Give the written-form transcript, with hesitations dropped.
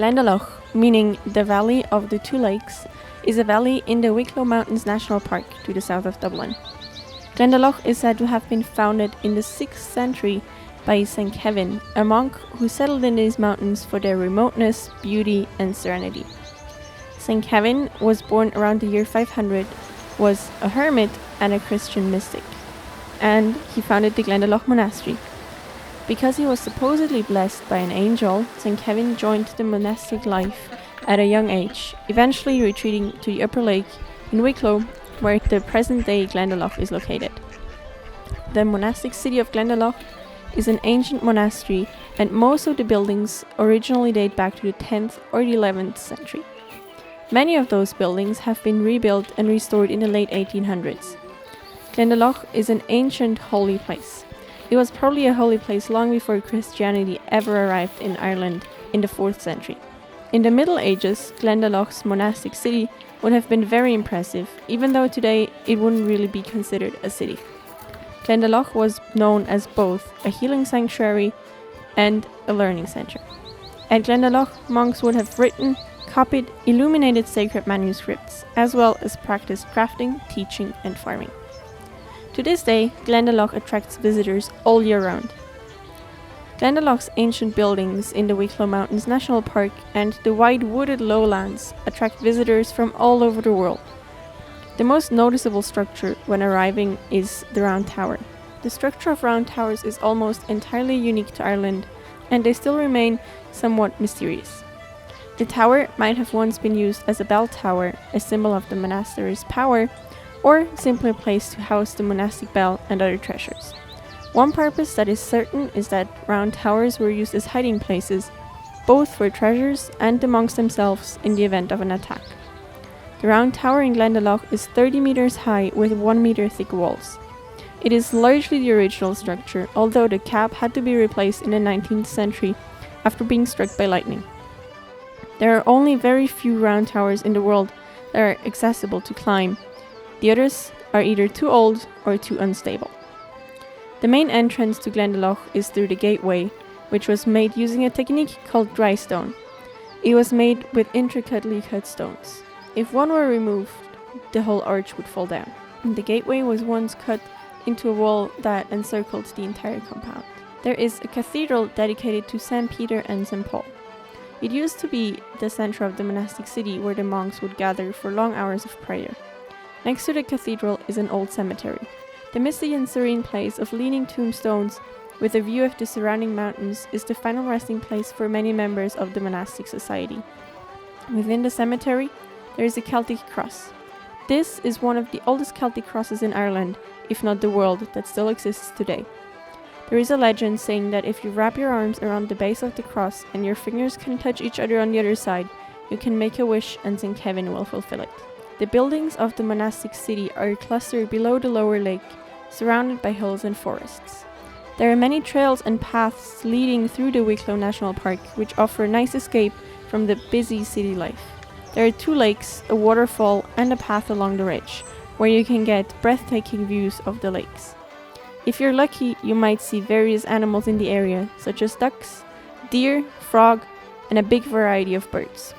Glendalough, meaning the Valley of the Two Lakes, is a valley in the Wicklow Mountains National Park to the south of Dublin. Glendalough is said to have been founded in the 6th century by St. Kevin, a monk who settled in these mountains for their remoteness, beauty, and serenity. St. Kevin was born around the year 500, was a hermit and a Christian mystic, and he founded the Glendalough Monastery. Because he was supposedly blessed by an angel, St. Kevin joined the monastic life at a young age, eventually retreating to the upper lake in Wicklow, where the present-day Glendalough is located. The monastic city of Glendalough is an ancient monastery, and most of the buildings originally date back to the 10th or the 11th century. Many of those buildings have been rebuilt and restored in the late 1800s. Glendalough is an ancient holy place. It was probably a holy place long before Christianity ever arrived in Ireland in the 4th century. In the Middle Ages, Glendalough's monastic city would have been very impressive, even though today it wouldn't really be considered a city. Glendalough was known as both a healing sanctuary and a learning center. At Glendalough, monks would have written, copied, illuminated sacred manuscripts, as well as practiced crafting, teaching, and farming. To this day, Glendalough attracts visitors all year round. Glendalough's ancient buildings in the Wicklow Mountains National Park and the wide wooded lowlands attract visitors from all over the world. The most noticeable structure when arriving is the Round Tower. The structure of round towers is almost entirely unique to Ireland, and they still remain somewhat mysterious. The tower might have once been used as a bell tower, a symbol of the monastery's power, or simply a place to house the monastic bell and other treasures. One purpose that is certain is that round towers were used as hiding places, both for treasures and the monks themselves in the event of an attack. The round tower in Glendalough is 30 meters high with 1 meter thick walls. It is largely the original structure, although the cap had to be replaced in the 19th century after being struck by lightning. There are only very few round towers in the world that are accessible to climb. The others are either too old or too unstable. The main entrance to Glendalough is through the gateway, which was made using a technique called dry stone. It was made with intricately cut stones. If one were removed, the whole arch would fall down. The gateway was once cut into a wall that encircled the entire compound. There is a cathedral dedicated to St. Peter and St. Paul. It used to be the center of the monastic city where the monks would gather for long hours of prayer. Next to the cathedral is an old cemetery. The misty and serene place of leaning tombstones with a view of the surrounding mountains is the final resting place for many members of the monastic society. Within the cemetery, there is a Celtic cross. This is one of the oldest Celtic crosses in Ireland, if not the world, that still exists today. There is a legend saying that if you wrap your arms around the base of the cross and your fingers can touch each other on the other side, you can make a wish and St. Kevin will fulfill it. The buildings of the monastic city are clustered below the lower lake, surrounded by hills and forests. There are many trails and paths leading through the Wicklow National Park, which offer a nice escape from the busy city life. There are 2 lakes, a waterfall, and a path along the ridge, where you can get breathtaking views of the lakes. If you're lucky, you might see various animals in the area, such as ducks, deer, frog, and a big variety of birds.